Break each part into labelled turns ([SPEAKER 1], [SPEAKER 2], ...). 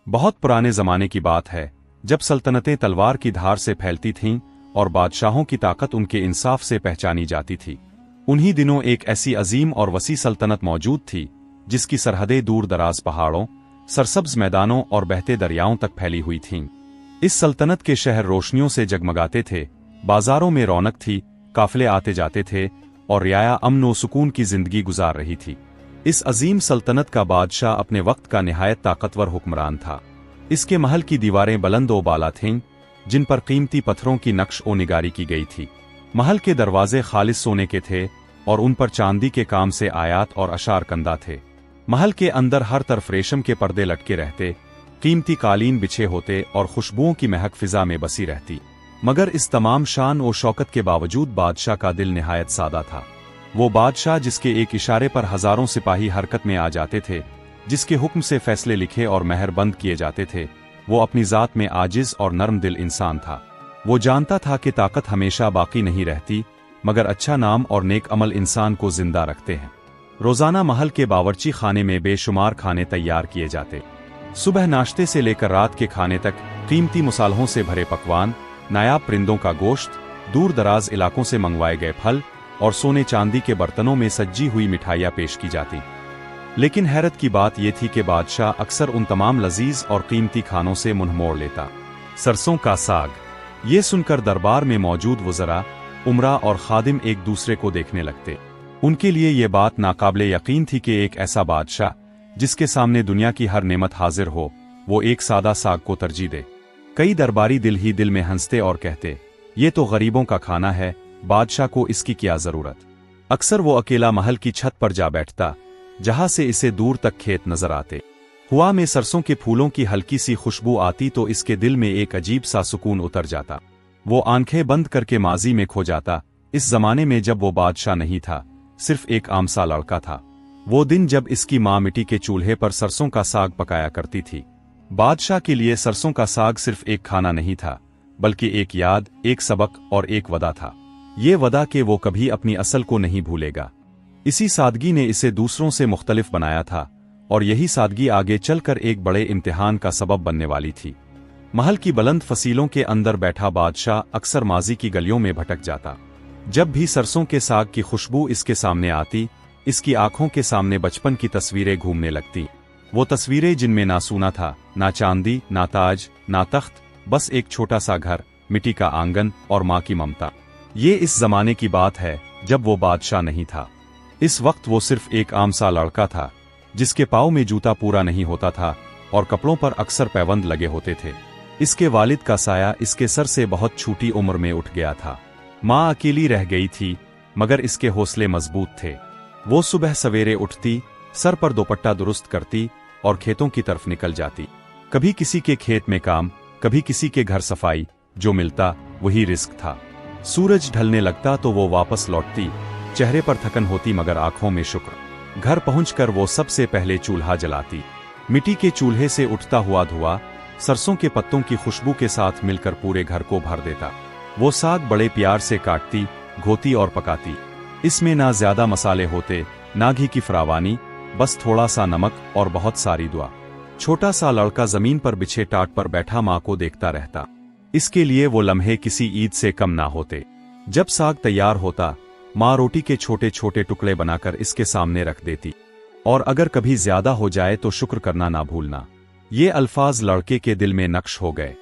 [SPEAKER 1] बहुत पुराने जमाने की बात है, जब सल्तनतें तलवार की धार से फैलती थीं और बादशाहों की ताकत उनके इंसाफ से पहचानी जाती थी। उन्हीं दिनों एक ऐसी अजीम और वसी सल्तनत मौजूद थी जिसकी सरहदें दूर दराज पहाड़ों, सरसब्ज मैदानों और बहते दरियाओं तक फैली हुई थीं। इस सल्तनत के शहर रोशनियों से जगमगाते थे, बाजारों में रौनक थी, काफिले आते जाते थे और रियाया अमन व सुकून की जिंदगी गुजार रही थी। इस अजीम सल्तनत का बादशाह अपने वक्त का निहायत ताकतवर हुक्मरान था। इसके महल की दीवारें बुलंद व बाला थीं, जिन पर कीमती पत्थरों की नक्श ओ निगारी की गई थी। महल के दरवाजे खालिस सोने के थे और उन पर चांदी के काम से आयात और अशार कंदा थे। महल के अंदर हर तरफ रेशम के पर्दे लटके रहते, कीमती कालीन बिछे होते और खुशबुओं की महक फिजा में बसी रहती। मगर इस तमाम शान और शौकत के बावजूद बादशाह का दिल निहायत सादा था। वो बादशाह जिसके एक इशारे पर हजारों सिपाही हरकत में आ जाते थे, जिसके हुक्म से फैसले लिखे और महर बंद किए जाते थे, वो अपनी जात में आजिज और नर्म दिल इंसान था। वो जानता था कि ताकत हमेशा बाकी नहीं रहती, मगर अच्छा नाम और नेक अमल इंसान को जिंदा रखते हैं। रोजाना महल के बावर्ची खाने में बेशुमार खाने तैयार किए जाते। सुबह नाश्ते से लेकर रात के खाने तक कीमती मसालों से भरे पकवान, नायाब परिंदों का गोश्त, दूर दराज इलाकों से मंगवाए गए फल और सोने चांदी के बर्तनों में सजी हुई मिठाइयाँ पेश की जाती। लेकिन हैरत की बात यह थी कि बादशाह अक्सर उन तमाम लजीज और कीमती खानों से मुंह मोड़ लेता। सरसों का साग। ये सुनकर दरबार में मौजूद वज़रा, उमरा और खादिम एक दूसरे को देखने लगते। उनके लिए ये बात नाकाबिले यकीन थी कि एक ऐसा बादशाह जिसके सामने दुनिया की हर नेमत हाजिर हो, वो एक सादा साग को तरजीह दे। कई दरबारी दिल ही दिल में हंसते और कहते, ये तो गरीबों का खाना है, बादशाह को इसकी क्या जरूरत। अक्सर वो अकेला महल की छत पर जा बैठता, जहां से इसे दूर तक खेत नजर आते। हवा में सरसों के फूलों की हल्की सी खुशबू आती तो इसके दिल में एक अजीब सा सुकून उतर जाता। वो आंखें बंद करके माजी में खो जाता, इस जमाने में जब वो बादशाह नहीं था, सिर्फ एक आम सा लड़का था। वो दिन जब इसकी माँ मिट्टी के चूल्हे पर सरसों का साग पकाया करती थी। बादशाह के लिए सरसों का साग सिर्फ एक खाना नहीं था, बल्कि एक याद, एक सबक और एक वदा था। ये वदा कि वो कभी अपनी असल को नहीं भूलेगा। इसी सादगी ने इसे दूसरों से मुख्तलिफ बनाया था और यही सादगी आगे चलकर एक बड़े इम्तिहान का सबब बनने वाली थी। महल की बुलंद फसीलों के अंदर बैठा बादशाह अक्सर माजी की गलियों में भटक जाता। जब भी सरसों के साग की खुशबू इसके सामने आती, इसकी आंखों के सामने बचपन की तस्वीरें घूमने लगती। वो तस्वीरें जिनमें ना सोना था, ना चांदी, ना ताज, ना तख्त, बस एक छोटा सा घर, मिट्टी का आंगन और माँ की ममता। ये इस जमाने की बात है जब वो बादशाह नहीं था। इस वक्त वो सिर्फ एक आम सा लड़का था, जिसके पाँव में जूता पूरा नहीं होता था और कपड़ों पर अक्सर पैबंद लगे होते थे। इसके वालिद का साया इसके सर से बहुत छोटी उम्र में उठ गया था। माँ अकेली रह गई थी, मगर इसके हौसले मजबूत थे। वो सुबह सवेरे उठती, सर पर दुपट्टा दुरुस्त करती और खेतों की तरफ निकल जाती। कभी किसी के खेत में काम, कभी किसी के घर सफाई, जो मिलता वही रिस्क था। सूरज ढलने लगता तो वो वापस लौटती, चेहरे पर थकन होती मगर आंखों में शुक्र। घर पहुंचकर वो सबसे पहले चूल्हा जलाती। मिट्टी के चूल्हे से उठता हुआ धुआं सरसों के पत्तों की खुशबू के साथ मिलकर पूरे घर को भर देता। वो साग बड़े प्यार से काटती, घोती और पकाती। इसमें ना ज्यादा मसाले होते, ना घी की फरावानी, बस थोड़ा सा नमक और बहुत सारी दुआ। छोटा सा लड़का जमीन पर बिछे टाट पर बैठा माँ को देखता रहता। इसके लिए वो लम्हे किसी ईद से कम ना होते। जब साग तैयार होता, माँ रोटी के छोटे छोटे टुकड़े बनाकर इसके सामने रख देती, और अगर कभी ज्यादा हो जाए तो शुक्र करना ना भूलना। ये अल्फाज लड़के के दिल में नक्श हो गए।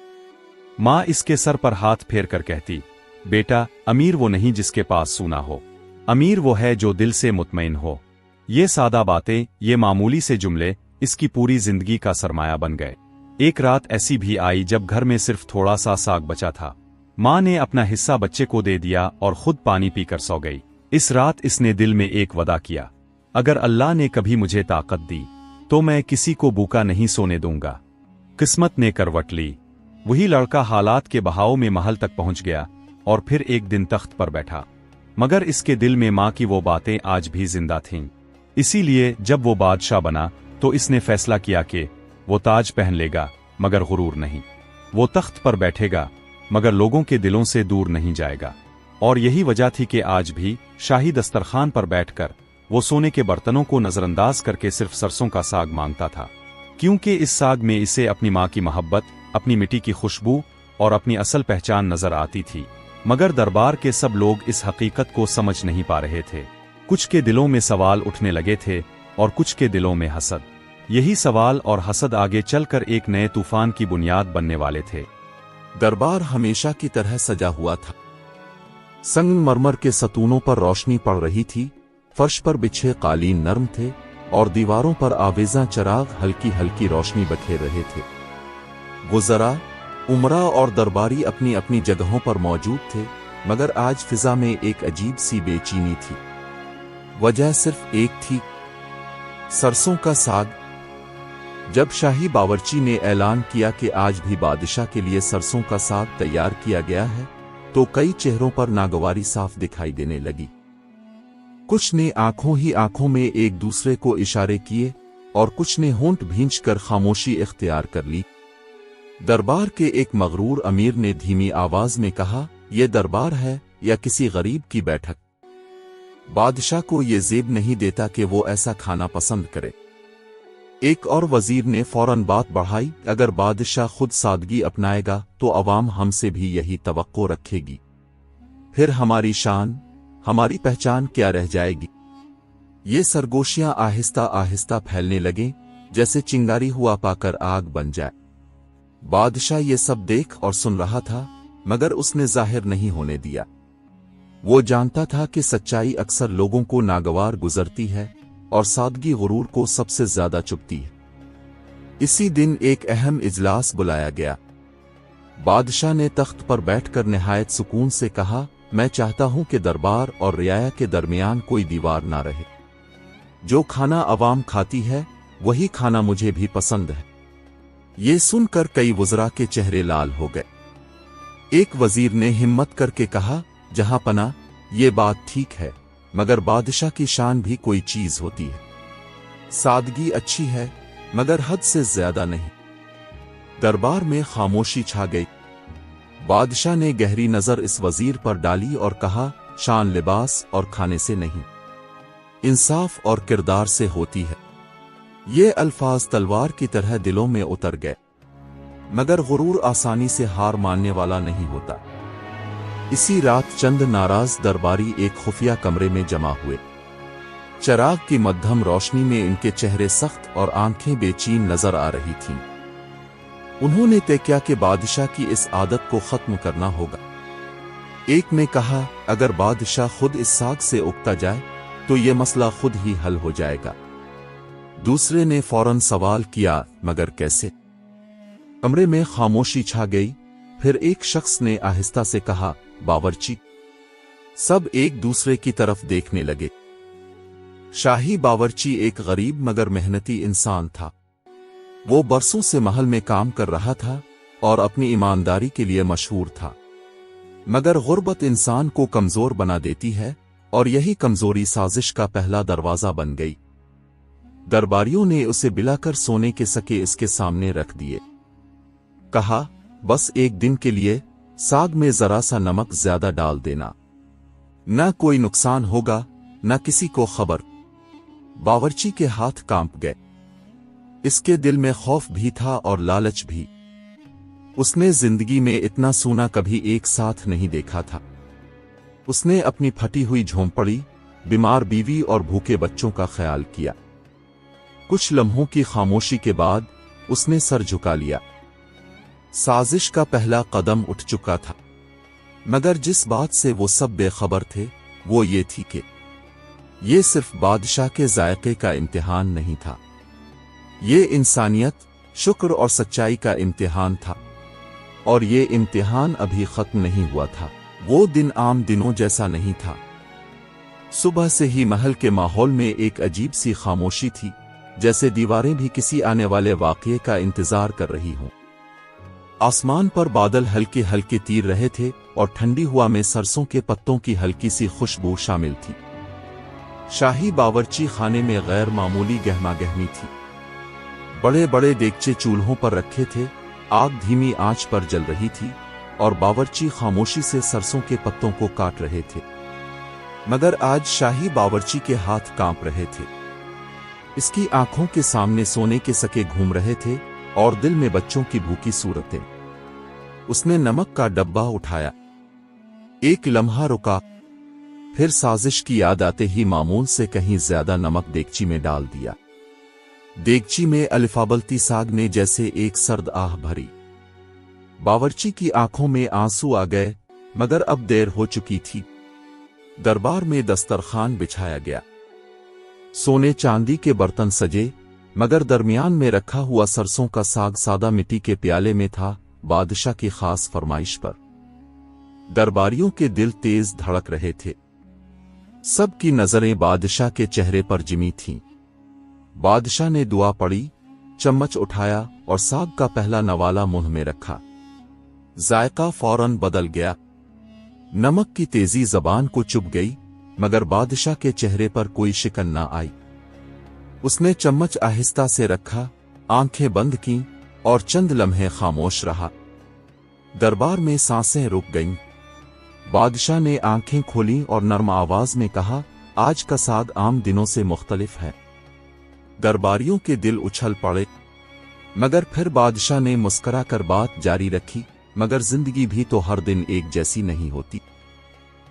[SPEAKER 1] माँ इसके सर पर हाथ फेर कर कहती, बेटा, अमीर वो नहीं जिसके पास सोना हो, अमीर वो है जो दिल से मुतमईन हो। ये सादा बातें, ये मामूली से जुमले इसकी पूरी जिंदगी का सरमाया बन गए। एक रात ऐसी भी आई जब घर में सिर्फ थोड़ा सा साग बचा था। माँ ने अपना हिस्सा बच्चे को दे दिया और खुद पानी पीकर सो गई। इस रात इसने दिल में एक वदा किया, अगर अल्लाह ने कभी मुझे ताकत दी तो मैं किसी को भूखा नहीं सोने दूंगा। किस्मत ने करवट ली। वही लड़का हालात के बहाव में महल तक पहुंच गया और फिर एक दिन तख्त पर बैठा, मगर इसके दिल में माँ की वो बातें आज भी जिंदा थीं। इसीलिए जब वो बादशाह बना तो इसने फैसला किया कि वो ताज पहन लेगा मगर गुरूर नहीं। वो तख्त पर बैठेगा मगर लोगों के दिलों से दूर नहीं जाएगा। और यही वजह थी कि आज भी शाही दस्तरखान पर बैठकर वो सोने के बर्तनों को नजरअंदाज करके सिर्फ सरसों का साग मांगता था। क्योंकि इस साग में इसे अपनी माँ की मोहब्बत, अपनी मिट्टी की खुशबू और अपनी असल पहचान नजर आती थी। मगर दरबार के सब लोग इस हकीकत को समझ नहीं पा रहे थे। कुछ के दिलों में सवाल उठने लगे थे और कुछ के दिलों में हसद। यही सवाल और हसद आगे चलकर एक नए तूफान की बुनियाद बनने वाले थे।
[SPEAKER 2] दरबार हमेशा की तरह सजा हुआ था। संगमरमर के सतूनों पर रोशनी पड़ रही थी, फर्श पर बिछे कालीन नरम थे और दीवारों पर आवेज़ां चिराग हल्की हल्की रोशनी बखेर रहे थे। वुज़रा, उमरा और दरबारी अपनी अपनी जगहों पर मौजूद थे, मगर आज फिजा में एक अजीब सी बेचैनी थी। वजह सिर्फ एक थी, सरसों का साग। जब शाही बावर्ची ने ऐलान किया कि आज भी बादशाह के लिए सरसों का साग तैयार किया गया है, तो कई चेहरों पर नागवारी साफ दिखाई देने लगी। कुछ ने आंखों ही आंखों में एक दूसरे को इशारे किए और कुछ ने होंठ भींचकर खामोशी इख्तियार कर ली। दरबार के एक मगरूर अमीर ने धीमी आवाज में कहा, यह दरबार है या किसी गरीब की बैठक? बादशाह को यह ज़ेब नहीं देता कि वो ऐसा खाना पसंद करे। एक और वजीर ने फौरन बात बढ़ाई, अगर बादशाह खुद सादगी अपनाएगा तो अवाम हमसे भी यही तवक्को रखेगी, फिर हमारी शान, हमारी पहचान क्या रह जाएगी? ये सरगोशियां आहिस्ता आहिस्ता फैलने लगे, जैसे चिंगारी हुआ पाकर आग बन जाए। बादशाह ये सब देख और सुन रहा था, मगर उसने जाहिर नहीं होने दिया। वो जानता था कि सच्चाई अक्सर लोगों को नागवार गुजरती है और सादगी गुरूर को सबसे ज्यादा चुभती है। इसी दिन एक अहम इजलास बुलाया गया। बादशाह ने तख्त पर बैठकर निहायत सुकून से कहा, मैं चाहता हूं कि दरबार और रियाया के दरमियान कोई दीवार ना रहे। जो खाना अवाम खाती है वही खाना मुझे भी पसंद है। ये सुनकर कई वज़रा के चेहरे लाल हो गए। एक वजीर ने हिम्मत करके कहा, जहां पना, ये बात ठीक है, मगर बादशाह की शान भी कोई चीज होती है। सादगी अच्छी है, मगर हद से ज्यादा नहीं। दरबार में खामोशी छा गई। बादशाह ने गहरी नजर इस वजीर पर डाली और कहा, शान लिबास और खाने से नहीं, इंसाफ और किरदार से होती है। ये अल्फाज तलवार की तरह दिलों में उतर गए, मगर गुरूर आसानी से हार मानने वाला नहीं होता। इसी रात चंद नाराज दरबारी एक खुफिया कमरे में जमा हुए। चिराग की मध्यम रोशनी में इनके चेहरे सख्त और आंखें बेचैन नजर आ रही थीं। उन्होंने तय किया कि बादशाह की इस आदत को खत्म करना होगा। एक ने कहा, अगर बादशाह खुद इस साग से उगता जाए तो ये मसला खुद ही हल हो जाएगा। दूसरे ने फौरन सवाल किया, मगर कैसे? कमरे में खामोशी छा गई। फिर एक शख्स ने आहिस्ता से कहा, बावर्ची। सब एक दूसरे की तरफ देखने लगे। शाही बावर्ची एक गरीब मगर मेहनती इंसान था। वो बरसों से महल में काम कर रहा था और अपनी ईमानदारी के लिए मशहूर था। मगर गुर्बत इंसान को कमजोर बना देती है और यही कमजोरी साजिश का पहला दरवाजा बन गई। दरबारियों ने उसे बिलाकर सोने के सके इसके सामने रख दिए। कहा, बस एक दिन के लिए साग में जरा सा नमक ज्यादा डाल देना, न कोई नुकसान होगा, न किसी को खबर। बावर्ची के हाथ कांप गए। इसके दिल में खौफ भी था और लालच भी। उसने जिंदगी में इतना सोना कभी एक साथ नहीं देखा था। उसने अपनी फटी हुई झोंपड़ी, बीमार बीवी और भूखे बच्चों का ख्याल किया। कुछ लम्हों की खामोशी के बाद उसने सर झुका लिया। साजिश का पहला कदम उठ चुका था, मगर जिस बात से वो सब बेखबर थे वो ये थी कि ये सिर्फ बादशाह के जायके का इम्तिहान नहीं था, ये इंसानियत, शुक्र और सच्चाई का इम्तिहान था। और ये इम्तिहान अभी खत्म नहीं हुआ था। वो दिन आम दिनों जैसा नहीं था। सुबह से ही महल के माहौल में एक अजीब सी खामोशी थी, जैसे दीवारें भी किसी आने वाले वाक़ये का इंतजार कर रही हों। आसमान पर बादल हल्के हल्के तीर रहे थे और ठंडी हवा में सरसों के पत्तों की हल्की सी खुशबू शामिल थी। शाही बावर्ची खाने में गैर मामूली गहमा गहमी थी। बड़े बड़े देगचे चूल्हों पर रखे थे, आग धीमी आंच पर जल रही थी और बावर्ची खामोशी से सरसों के पत्तों को काट रहे थे। मगर आज शाही बावर्ची के हाथ कांप रहे थे। اس کی آنکھوں کے سامنے سونے کے سکے گھوم رہے تھے اور دل میں بچوں کی بھوکی صورتیں۔ اس نے نمک کا ڈبہ اٹھایا، ایک لمحہ رکا، پھر سازش کی یاد آتے ہی معمول سے کہیں زیادہ نمک دیگچی میں ڈال دیا۔ دیگچی میں الفابلتی ساگ نے جیسے ایک سرد آہ بھری۔ باورچی کی آنکھوں میں آنسو آ گئے، مگر اب دیر ہو چکی تھی۔ دربار میں دسترخوان بچھایا گیا، سونے چاندی کے برتن سجے، مگر درمیان میں رکھا ہوا سرسوں کا ساگ سادہ مٹی کے پیالے میں تھا، بادشاہ کی خاص فرمائش پر۔ درباریوں کے دل تیز دھڑک رہے تھے، سب کی نظریں بادشاہ کے چہرے پر جمی تھیں۔ بادشاہ نے دعا پڑھی، چمچ اٹھایا اور ساگ کا پہلا نوالا منہ میں رکھا۔ ذائقہ فوراً بدل گیا، نمک کی تیزی زبان کو چبھ گئی، مگر بادشاہ کے چہرے پر کوئی شکن نہ آئی۔ اس نے چمچ آہستہ سے رکھا، آنکھیں بند کیں اور چند لمحے خاموش رہا۔ دربار میں سانسیں رک گئیں۔ بادشاہ نے آنکھیں کھولیں اور نرم آواز میں کہا، آج کا ساگ عام دنوں سے مختلف ہے۔ درباریوں کے دل اچھل پڑے، مگر پھر بادشاہ نے مسکرا کر بات جاری رکھی، مگر زندگی بھی تو ہر دن ایک جیسی نہیں ہوتی،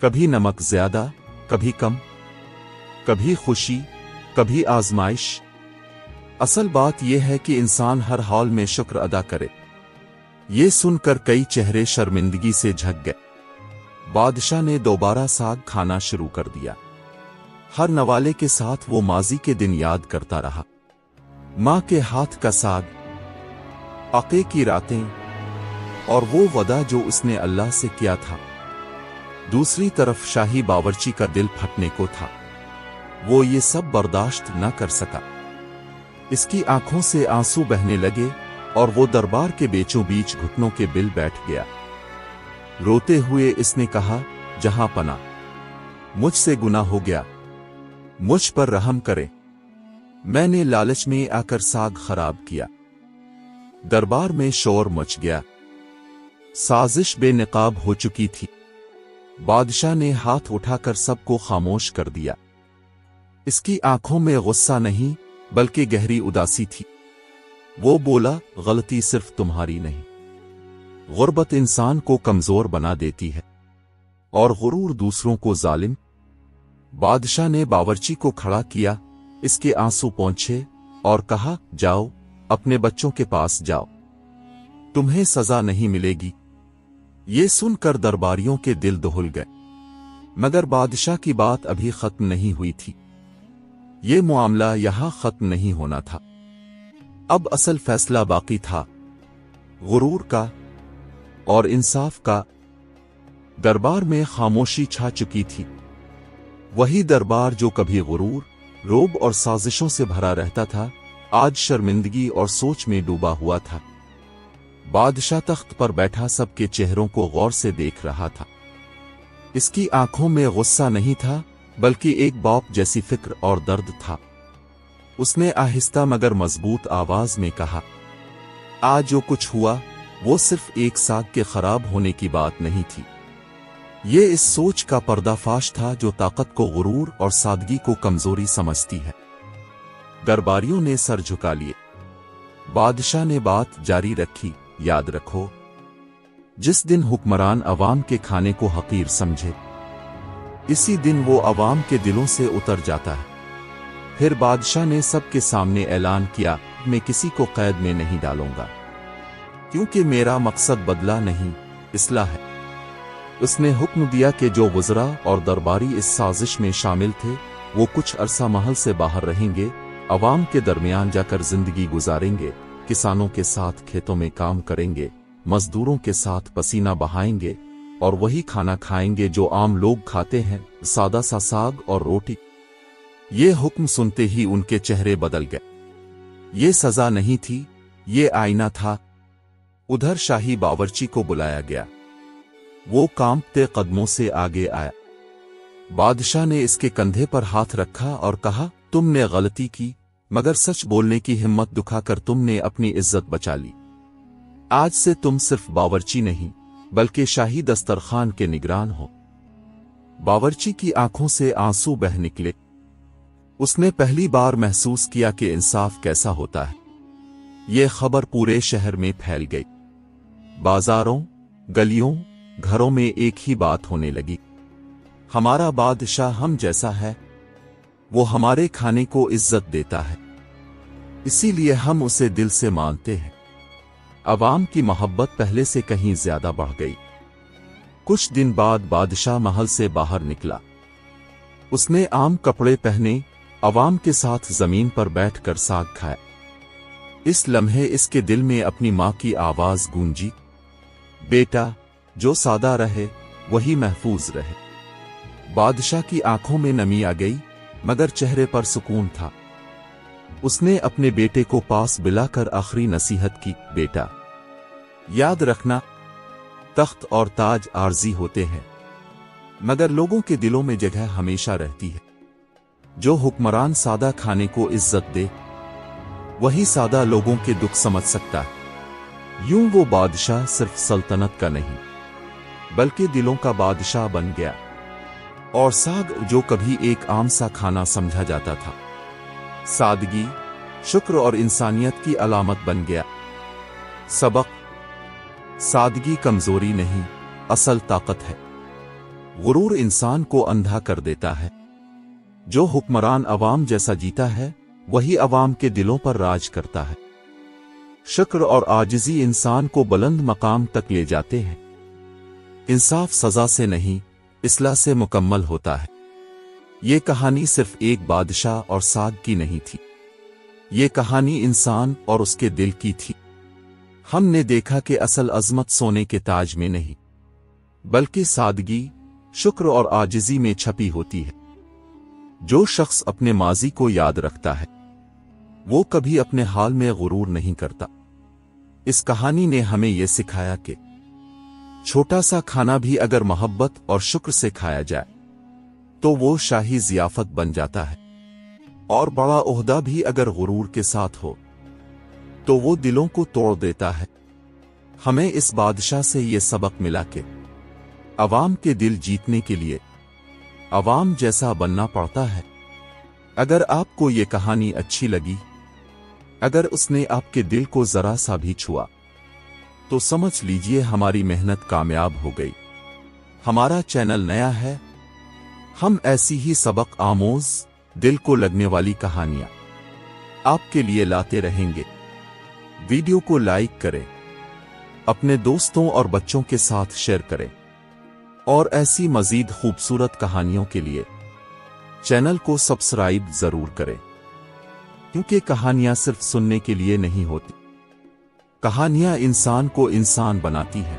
[SPEAKER 2] کبھی نمک زیادہ، کبھی کم، کبھی خوشی، کبھی آزمائش۔ اصل بات یہ ہے کہ انسان ہر حال میں شکر ادا کرے۔ یہ سن کر کئی چہرے شرمندگی سے جھک گئے۔ بادشاہ نے دوبارہ ساگ کھانا شروع کر دیا۔ ہر نوالے کے ساتھ وہ ماضی کے دن یاد کرتا رہا، ماں کے ہاتھ کا ساگ، عقیقے کی راتیں، اور وہ وعدہ جو اس نے اللہ سے کیا تھا۔ دوسری طرف شاہی باورچی کا دل پھٹنے کو تھا، وہ یہ سب برداشت نہ کر سکا۔ اس کی آنکھوں سے آنسو بہنے لگے اور وہ دربار کے بیچوں بیچ گھٹنوں کے بل بیٹھ گیا۔ روتے ہوئے اس نے کہا، جہاں پناہ، مجھ سے گناہ ہو گیا، مجھ پر رحم کرے، میں نے لالچ میں آ کر ساگ خراب کیا۔ دربار میں شور مچ گیا، سازش بے نقاب ہو چکی تھی۔ بادشاہ نے ہاتھ اٹھا کر سب کو خاموش کر دیا۔ اس کی آنکھوں میں غصہ نہیں بلکہ گہری اداسی تھی۔ وہ بولا، غلطی صرف تمہاری نہیں، غربت انسان کو کمزور بنا دیتی ہے، اور غرور دوسروں کو ظالم۔ بادشاہ نے باورچی کو کھڑا کیا، اس کے آنسو پونچھے اور کہا، جاؤ، اپنے بچوں کے پاس جاؤ، تمہیں سزا نہیں ملے گی۔ یہ سن کر درباریوں کے دل دہل گئے، مگر بادشاہ کی بات ابھی ختم نہیں ہوئی تھی۔ یہ معاملہ یہاں ختم نہیں ہونا تھا، اب اصل فیصلہ باقی تھا، غرور کا اور انصاف کا۔ دربار میں خاموشی چھا چکی تھی۔ وہی دربار جو کبھی غرور، روب اور سازشوں سے بھرا رہتا تھا، آج شرمندگی اور سوچ میں ڈوبا ہوا تھا۔ بادشاہ تخت پر بیٹھا سب کے چہروں کو غور سے دیکھ رہا تھا۔ اس کی آنکھوں میں غصہ نہیں تھا بلکہ ایک باپ جیسی فکر اور درد تھا۔ اس نے آہستہ مگر مضبوط آواز میں کہا، آج جو کچھ ہوا وہ صرف ایک ساگ کے خراب ہونے کی بات نہیں تھی، یہ اس سوچ کا پردہ فاش تھا جو طاقت کو غرور اور سادگی کو کمزوری سمجھتی ہے۔ درباریوں نے سر جھکا لیے۔ بادشاہ نے بات جاری رکھی، یاد رکھو، جس دن حکمران عوام کے کھانے کو حقیر سمجھے، اسی دن وہ عوام کے دلوں سے اتر جاتا ہے۔ پھر بادشاہ نے سب کے سامنے اعلان کیا، میں کسی کو قید میں نہیں ڈالوں گا، کیونکہ میرا مقصد بدلہ نہیں، اصلاح ہے۔ اس نے حکم دیا کہ جو وزراء اور درباری اس سازش میں شامل تھے، وہ کچھ عرصہ محل سے باہر رہیں گے، عوام کے درمیان جا کر زندگی گزاریں گے، کسانوں کے ساتھ کھیتوں میں کام کریں گے، مزدوروں کے ساتھ پسینہ بہائیں گے، اور وہی کھانا کھائیں گے جو عام لوگ کھاتے ہیں، سادہ سا ساگ اور روٹی۔ یہ حکم سنتے ہی ان کے چہرے بدل گئے۔ یہ سزا نہیں تھی، یہ آئینہ تھا۔ ادھر شاہی باورچی کو بلایا گیا، وہ کانپتے قدموں سے آگے آیا۔ بادشاہ نے اس کے کندھے پر ہاتھ رکھا اور کہا، تم نے غلطی کی، مگر سچ بولنے کی ہمت دکھا کر تم نے اپنی عزت بچا لی۔ آج سے تم صرف باورچی نہیں بلکہ شاہی دسترخوان کے نگران ہو۔ باورچی کی آنکھوں سے آنسو بہہ نکلے۔ اس نے پہلی بار محسوس کیا کہ انصاف کیسا ہوتا ہے۔ یہ خبر پورے شہر میں پھیل گئی۔ بازاروں، گلیوں، گھروں میں ایک ہی بات ہونے لگی، ہمارا بادشاہ ہم جیسا ہے، وہ ہمارے کھانے کو عزت دیتا ہے، اسی لیے ہم اسے دل سے مانتے ہیں۔ عوام کی محبت پہلے سے کہیں زیادہ بڑھ گئی۔ کچھ دن بعد بادشاہ محل سے باہر نکلا۔ اس نے عام کپڑے پہنے، عوام کے ساتھ زمین پر بیٹھ کر ساگ کھایا۔ اس لمحے اس کے دل میں اپنی ماں کی آواز گونجی، بیٹا، جو سادہ رہے وہی محفوظ رہے۔ بادشاہ کی آنکھوں میں نمی آ گئی، مگر چہرے پر سکون تھا۔ اس نے اپنے بیٹے کو پاس بلا کر آخری نصیحت کی، بیٹا، یاد رکھنا، تخت اور تاج عارضی ہوتے ہیں، مگر لوگوں کے دلوں میں جگہ ہمیشہ رہتی ہے۔ جو حکمران سادہ کھانے کو عزت دے، وہی سادہ لوگوں کے دکھ سمجھ سکتا ہے۔ یوں وہ بادشاہ صرف سلطنت کا نہیں، بلکہ دلوں کا بادشاہ بن گیا، اور ساگ جو کبھی ایک عام سا کھانا سمجھا جاتا تھا، سادگی، شکر اور انسانیت کی علامت بن گیا۔ سبق: سادگی کمزوری نہیں، اصل طاقت ہے۔ غرور انسان کو اندھا کر دیتا ہے۔ جو حکمران عوام جیسا جیتا ہے، وہی عوام کے دلوں پر راج کرتا ہے۔ شکر اور عاجزی انسان کو بلند مقام تک لے جاتے ہیں۔ انصاف سزا سے نہیں، اصلاح سے مکمل ہوتا ہے۔ یہ کہانی صرف ایک بادشاہ اور ساگ کی نہیں تھی، یہ کہانی انسان اور اس کے دل کی تھی۔ ہم نے دیکھا کہ اصل عظمت سونے کے تاج میں نہیں، بلکہ سادگی، شکر اور عاجزی میں چھپی ہوتی ہے۔ جو شخص اپنے ماضی کو یاد رکھتا ہے، وہ کبھی اپنے حال میں غرور نہیں کرتا۔ اس کہانی نے ہمیں یہ سکھایا کہ چھوٹا سا کھانا بھی اگر محبت اور شکر سے کھایا جائے تو وہ شاہی ضیافت بن جاتا ہے، اور بڑا عہدہ بھی اگر غرور کے ساتھ ہو تو وہ دلوں کو توڑ دیتا ہے۔ ہمیں اس بادشاہ سے یہ سبق ملا کہ عوام کے دل جیتنے کے لیے عوام جیسا بننا پڑتا ہے۔ اگر آپ کو یہ کہانی اچھی لگی، اگر اس نے آپ کے دل کو ذرا سا بھی چھوا، تو سمجھ لیجئے ہماری محنت کامیاب ہو گئی۔ ہمارا چینل نیا ہے، ہم ایسی ہی سبق آموز، دل کو لگنے والی کہانیاں آپ کے لیے لاتے رہیں گے۔ ویڈیو کو لائک کریں، اپنے دوستوں اور بچوں کے ساتھ شیئر کریں، اور ایسی مزید خوبصورت کہانیوں کے لیے چینل کو سبسکرائب ضرور کریں، کیونکہ کہانیاں صرف سننے کے لیے نہیں ہوتی، کہانیاں انسان کو انسان بناتی ہیں۔